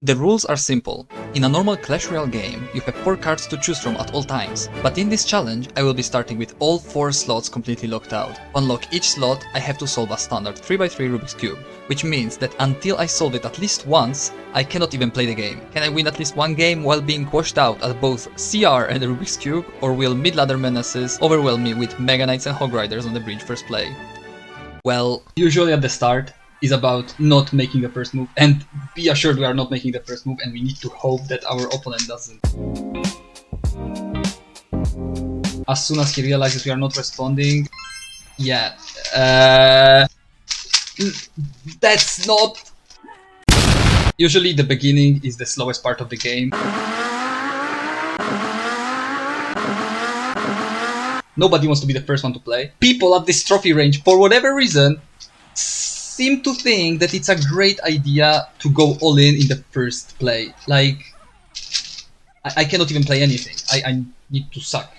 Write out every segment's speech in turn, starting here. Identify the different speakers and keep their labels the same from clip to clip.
Speaker 1: The rules are simple. In a normal Clash Royale game, you have 4 cards to choose from at all times, but in this challenge I will be starting with all 4 slots completely locked out. To unlock each slot, I have to solve a standard 3x3 Rubik's Cube, which means that until I solve it at least once, I cannot even play the game. Can I win at least one game while being quashed out at both CR and the Rubik's Cube, or will mid-ladder menaces overwhelm me with Mega Knights and Hog Riders on the bridge first play? Well, usually at the start is about not making the first move, and be assured we are not making the first move and we need to hope that our opponent doesn't. As soon as he realizes we are not responding, yeah, that's not... Usually the beginning is the slowest part of the game. Nobody wants to be the first one to play. People at this trophy range, for whatever reason, seem to think that it's a great idea to go all in the first play. Like, I cannot even play anything. I need to suck.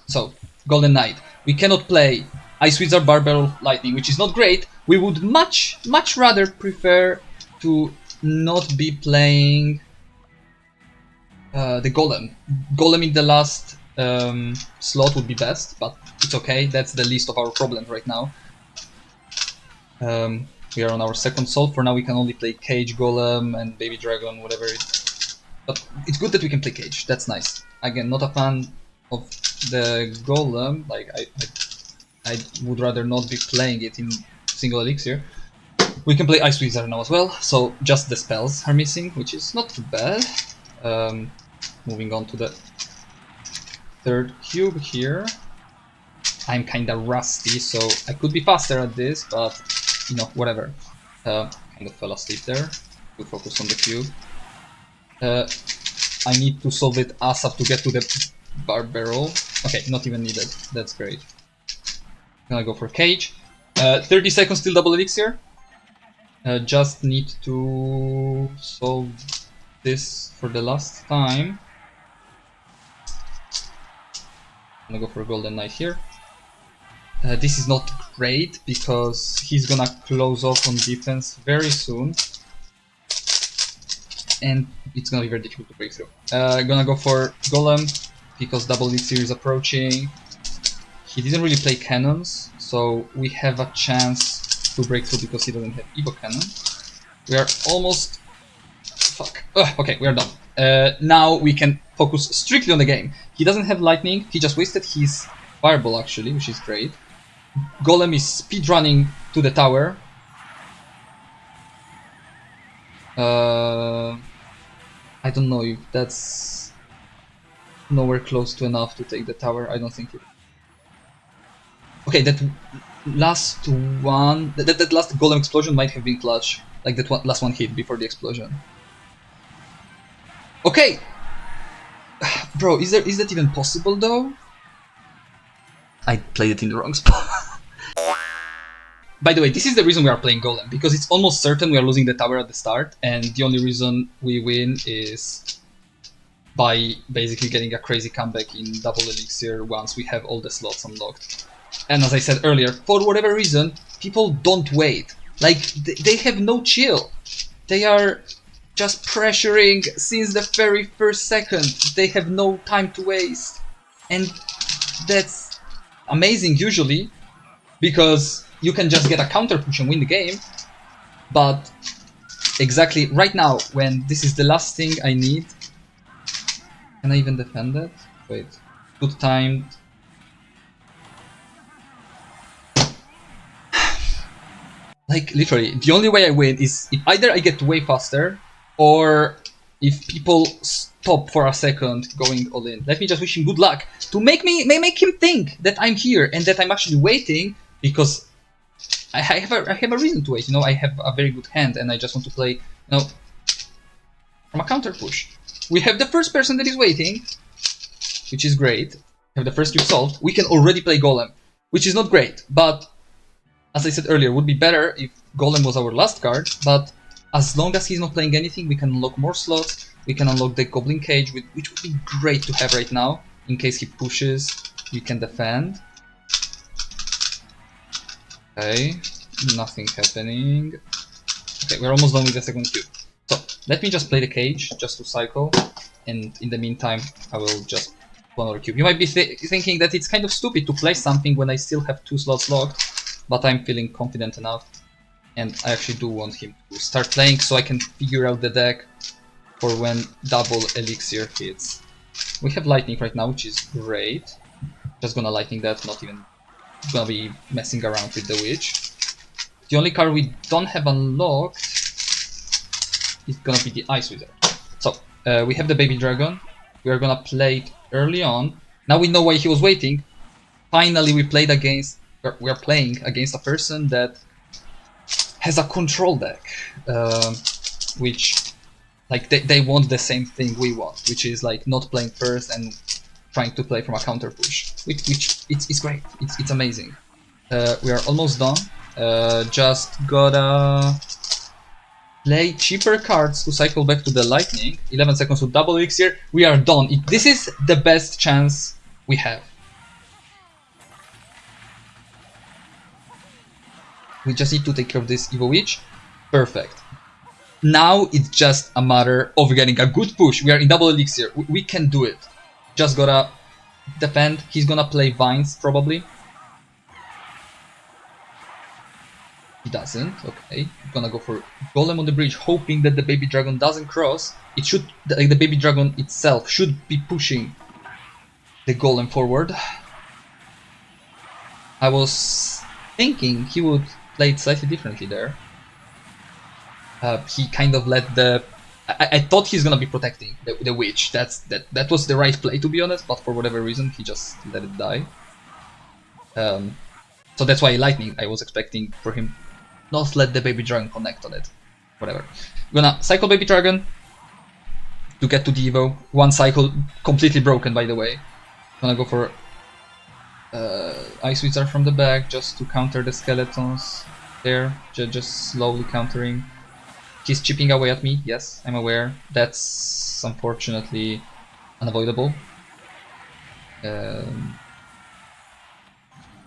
Speaker 1: So, Golden Knight. We cannot play Ice Wizard, Barbarrel, Lightning, which is not great. We would much rather prefer to not be playing the Golem. Golem in the last slot would be best, but it's okay. That's the least of our problems right now. We are on our second solve. For now we can only play Cage, Golem, and Baby Dragon, whatever it is. But it's good that we can play Cage, that's nice. Again, not a fan of the Golem, like I would rather not be playing it in single elixir. We can play Ice Wizard now as well, so just the spells are missing, which is not too bad. Moving on to the third cube here. I'm kinda rusty, so I could be faster at this, but you know, whatever. Kind of fell asleep there. To focus on the cube. I need to solve it ASAP to get to the Barbarrel. Okay, not even needed. That's great. Gonna go for Cage. 30 seconds till double elixir. Just need to solve this for the last time. I'm gonna go for a Golden Knight here. This is not great because he's gonna close off on defense very soon, and it's gonna be very difficult to break through. Gonna go for Golem because double elixir is approaching. He didn't really play cannons, so we have a chance to break through because he doesn't have Evo Cannon. We are almost... Fuck. Okay, we are done. Now we can focus strictly on the game. He doesn't have Lightning, he just wasted his Fireball actually, which is great. Golem is speedrunning to the tower. I don't know if that's nowhere close to enough to take the tower. I don't think it. Okay, that last one, that last Golem explosion might have been clutch. Like that last one hit before the explosion. Okay, bro, is that even possible though? I played it in the wrong spot. By the way, this is the reason we are playing Golem, because it's almost certain we are losing the tower at the start, and the only reason we win is by basically getting a crazy comeback in double elixir once we have all the slots unlocked. And as I said earlier, for whatever reason, people don't wait. Like, they have no chill. They are just pressuring since the very first second. They have no time to waste. And that's amazing usually, because you can just get a counter push and win the game. But exactly right now, when this is the last thing I need... Can I even defend that? Wait, good timed. Like, literally, the only way I win is if either I get way faster, or if people stop for a second going all in. Let me just wish him good luck to make him think that I'm here and that I'm actually waiting, because I have a reason to wait. You know, I have a very good hand and I just want to play, you know, from a counter push. We have the first person that is waiting, which is great. We have the first cube solved. We can already play Golem, which is not great, but as I said earlier, it would be better if Golem was our last card, but as long as he's not playing anything, we can unlock more slots. We can unlock the Goblin Cage, which would be great to have right now. In case he pushes, we can defend. Okay, nothing happening. Okay, we're almost done with the second cube. So, Let me just play the cage, just to cycle, and in the meantime, I will just one other cube. You might be thinking that it's kind of stupid to play something when I still have 2 slots locked, but I'm feeling confident enough, and I actually do want him to start playing so I can figure out the deck for when double elixir hits. We have lightning right now, which is great. Just gonna lightning that, not even gonna be messing around with the witch. The only card we don't have unlocked is gonna be the Ice Wizard. So, we have the Baby Dragon. We are gonna play it early on. Now we know why he was waiting. Finally, we are playing against a person that has a control deck, which, like, they want the same thing we want, which is like not playing first and trying to play from a counter push, which it's great. It's amazing. We are almost done. Just gotta play cheaper cards to cycle back to the lightning. 11 seconds to double elixir. We are done. This is the best chance we have. We just need to take care of this Evo Witch. Perfect. Now it's just a matter of getting a good push. We are in double elixir. We can do it. Just gotta defend. He's gonna play Vines probably. He doesn't. Okay. Gonna go for Golem on the bridge, hoping that the Baby Dragon doesn't cross. It should, like, the Baby Dragon itself should be pushing the Golem forward. I was thinking he would play it slightly differently there. He kind of let the... I thought he's gonna be protecting the witch. That was the right play, to be honest, but for whatever reason he just let it die. So that's why lightning. I was expecting for him not let the Baby Dragon connect on it. Whatever. Gonna cycle Baby Dragon to get to the Evo. One cycle completely broken, by the way. Gonna go for Ice Wizard from the back just to counter the skeletons there. Just slowly countering. He's chipping away at me, yes, I'm aware. That's unfortunately unavoidable.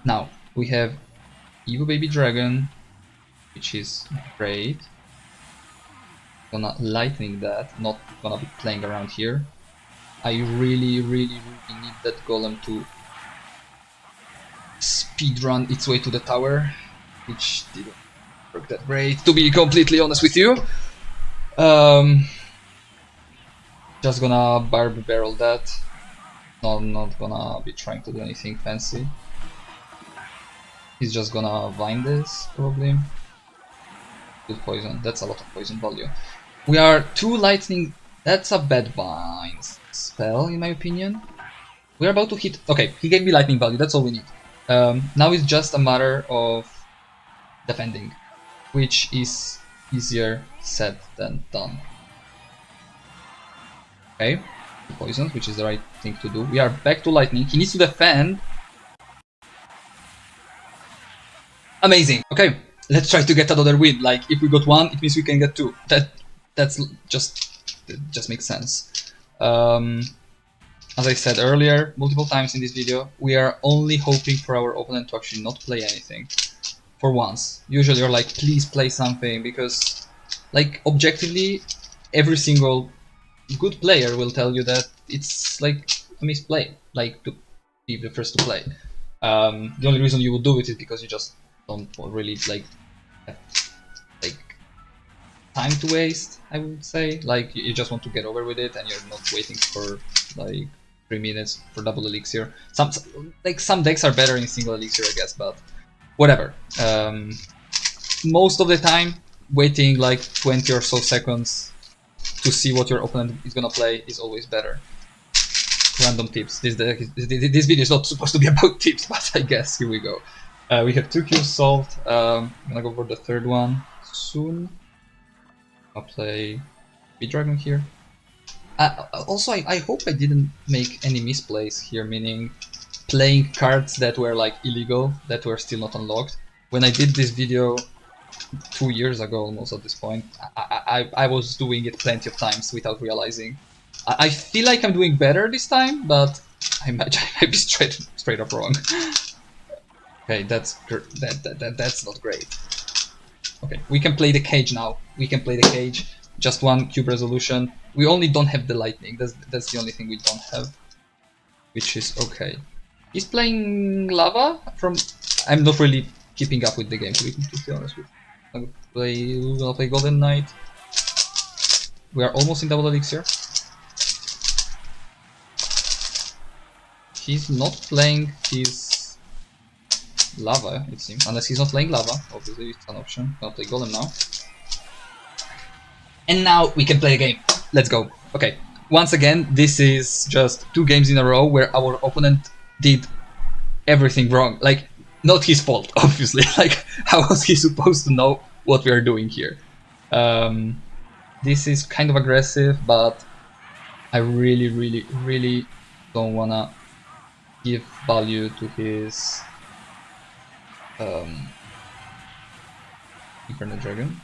Speaker 1: Now, we have Evo Baby Dragon, which is great. Gonna lightning that, not gonna be playing around here. I really need that golem to speedrun its way to the tower, which didn't work that great, to be completely honest with you. Just gonna barb barrel that. No, not gonna be trying to do anything fancy. He's just gonna vine this, probably. Good poison, that's a lot of poison value. We are 2 lightning, that's a bad vine spell in my opinion. We're about to hit, okay, he gave me lightning value, that's all we need. Now it's just a matter of defending, which is easier said than done. Okay, poisons, which is the right thing to do. We are back to lightning, he needs to defend. Amazing, okay, let's try to get another win. Like, if we got 1, it means we can get 2. That's just makes sense. As I said earlier, multiple times in this video, we are only hoping for our opponent to actually not play anything. For once. Usually you're like, please play something, because, like, objectively, every single good player will tell you that it's like a misplay, like to be the first to play. The only reason you would do it is because you just don't really like time to waste, I would say. Like, you just want to get over with it and you're not waiting for like 3 minutes for double elixir. Some decks are better in single elixir, I guess, but whatever. Most of the time, waiting like 20 or so seconds to see what your opponent is gonna play is always better. Random tips. This video is not supposed to be about tips, but I guess here we go. We have 2 cubes solved. I'm gonna go for the 3rd one soon. I'll play B-Dragon here. Also, I hope I didn't make any misplays here, meaning playing cards that were like illegal, that were still not unlocked. When I did this video 2 years ago almost at this point, I was doing it plenty of times without realizing. I feel like I'm doing better this time, but I might be straight up wrong. Okay, that's not great. Okay, we can play the cage now. We can play the cage. just one cube resolution. We only don't have the lightning. That's the only thing we don't have, which is okay. He's playing lava from. I'm not really keeping up with the game, to be completely honest with you. We're gonna play Golden Knight. We are almost in double elixir. He's not playing his lava, it seems. Unless he's not playing lava, obviously it's an option. Gonna play Golem now. And now we can play the game. Let's go. Okay. Once again, this is just 2 games in a row where our opponent did everything wrong. Like, not his fault, obviously. Like, how was he supposed to know what we are doing here? This is kind of aggressive, but I really don't wanna give value to his Inferno Dragon.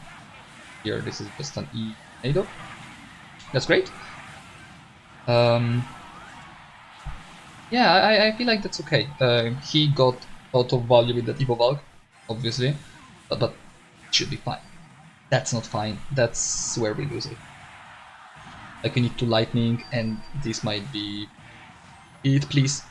Speaker 1: Here, this is just an E-Nado. That's great. Yeah, I feel like that's okay. He got a lot of value with that Evo Valk, obviously, but it should be fine. That's not fine. That's where we lose it. Like, we need 2 lightning, and this might be it, please.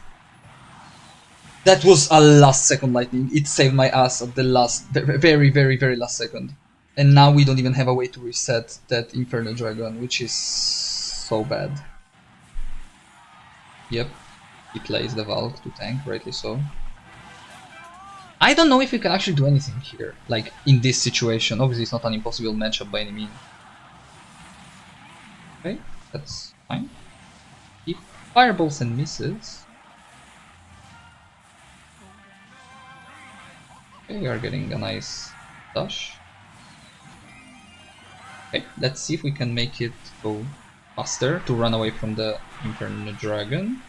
Speaker 1: That was a last second lightning. It saved my ass at the last, very last second. And now we don't even have a way to reset that Inferno Dragon, which is so bad. Yep, he plays the Valk to tank, rightly so. I don't know if we can actually do anything here, like in this situation. Obviously it's not an impossible matchup by any means. Okay, that's fine. He fireballs and misses. Okay, we are getting a nice dash. Okay, let's see if we can make it go faster to run away from the Inferno Dragon.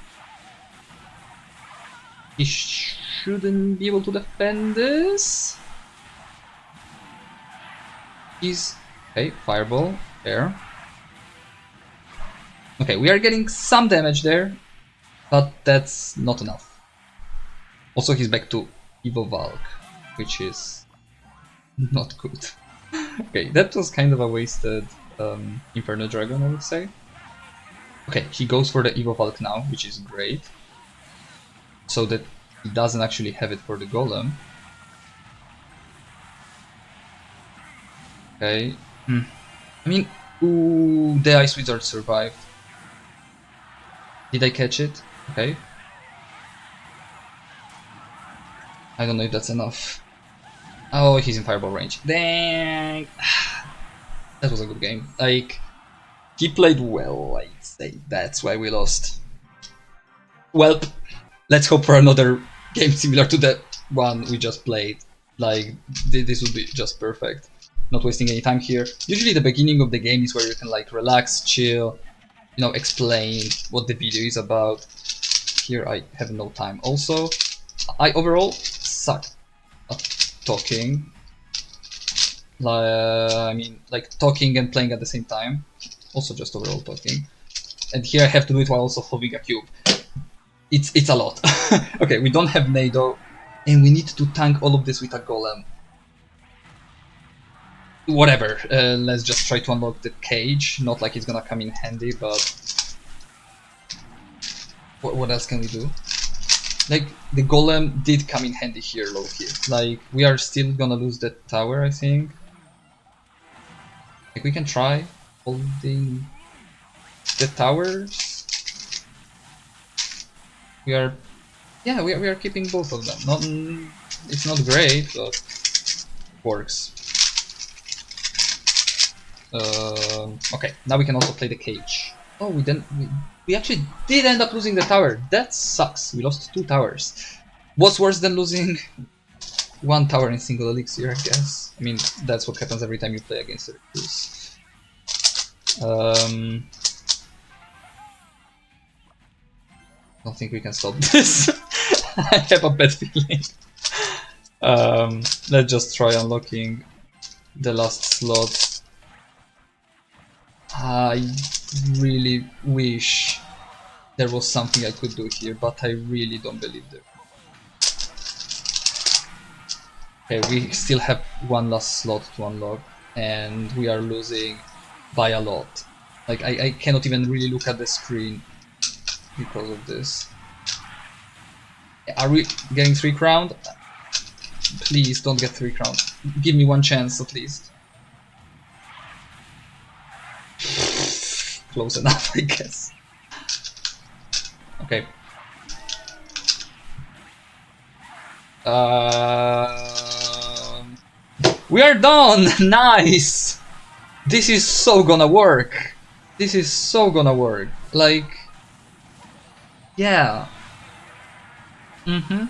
Speaker 1: He shouldn't be able to defend this. He's... okay, fireball, there. Okay, we are getting some damage there, but that's not enough. Also, he's back to Evo Valk, which is not good. Okay, that was kind of a wasted Inferno Dragon, I would say. Okay, he goes for the Evo Valk now, which is great. So that he doesn't actually have it for the Golem. Okay. I mean, ooh, the Ice Wizard survived. Did I catch it? Okay. I don't know if that's enough. Oh, he's in fireball range. Dang! That was a good game. Like, he played well, I'd say. That's why we lost. Well, let's hope for another game similar to that one we just played. Like, this would be just perfect. Not wasting any time here. Usually the beginning of the game is where you can like relax, chill, you know, explain what the video is about. Here I have no time. Also, I overall suck at talking. I mean, like talking and playing at the same time. Also just overall talking. And here I have to do it while also holding a cube. It's a lot. Okay, we don't have Nado, and we need to tank all of this with a Golem. Whatever, let's just try to unlock the cage. Not like it's gonna come in handy, but what else can we do? Like, the Golem did come in handy here, low-key. Like, we are still gonna lose that tower, I think. Like, we can try holding the towers. We are... yeah, we are keeping both of them. Not, it's not great, but works. Okay, now we can also play the cage. Oh, we actually did end up losing the tower. That sucks. We lost 2 towers. What's worse than losing 1 tower in single elixir, I guess. I mean, that's what happens every time you play against the recruits. Don't think we can stop this. I have a bad feeling. Let's just try unlocking the last slot. I really wish there was something I could do here, but I really don't believe there. Okay, we still have 1 last slot to unlock, and we are losing by a lot. Like, I cannot even really look at the screen because of this. Are we getting 3 crowned? Please don't get 3 crowned. Give me one chance at least. Close enough, I guess. Okay. We are done! Nice! This is so gonna work. This is so gonna work. Like... Yeah. Mm-hmm.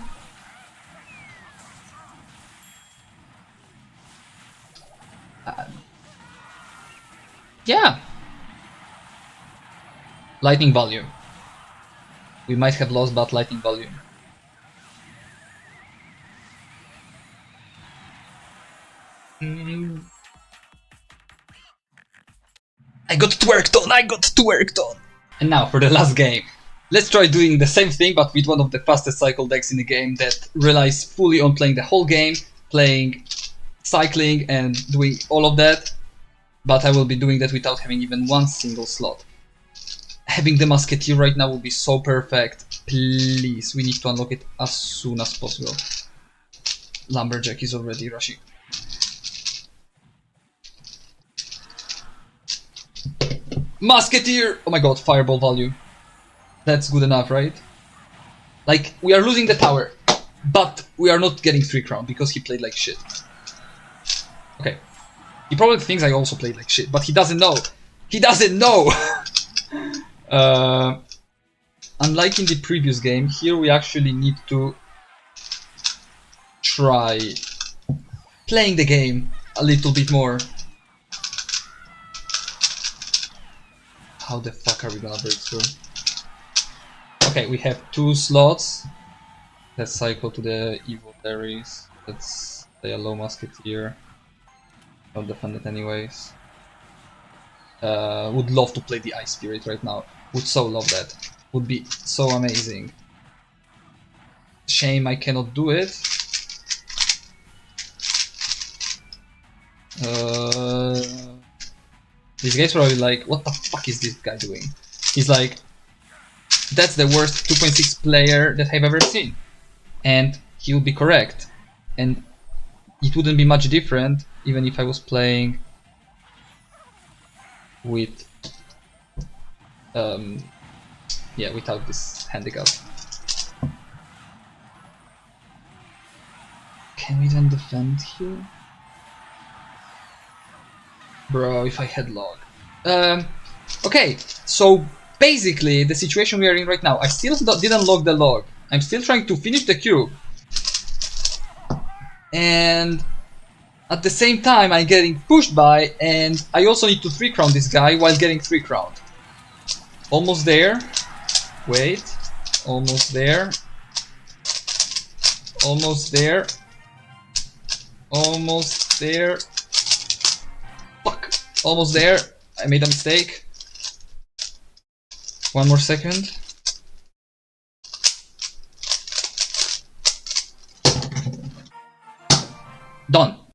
Speaker 1: Yeah. Lightning volume. We might have lost, but lightning volume. I got it worked on! I got it worked on! And now for the last game. Let's try doing the same thing, but with one of the fastest cycle decks in the game that relies fully on playing the whole game, playing, cycling, and doing all of that. But I will be doing that without having even one single slot. Having the Musketeer right now would be so perfect. Please, we need to unlock it as soon as possible. Lumberjack is already rushing. Musketeer! Oh my god, fireball value. That's good enough, right? Like, we are losing the tower, but we are not getting 3 crown because he played like shit. Okay. He probably thinks I also played like shit, but he doesn't know. He doesn't know! Unlike in the previous game, here we actually need to try playing the game a little bit more. How the fuck are we gonna break through? Okay, we have 2 slots. Let's cycle to the evil berries. Let's play a low musketeer. I'll defend it anyways. Would love to play the Ice Spirit right now. Would so love that. Would be so amazing. Shame I cannot do it. This guy's probably like, what the fuck is this guy doing? He's like, that's the worst 2.6 player that I've ever seen. And he would be correct. And it wouldn't be much different even if I was playing with yeah, without this handicap. Can we then defend here? Bro, if I had log. Okay, so basically the situation we are in right now, I still didn't log the log. I'm still trying to finish the cube. And at the same time I'm getting pushed by, and I also need to 3 crown this guy while getting 3 crowned. Almost there. Wait. Almost there. Almost there. Almost there. Fuck. Almost there. I made a mistake. 1 more second. Done.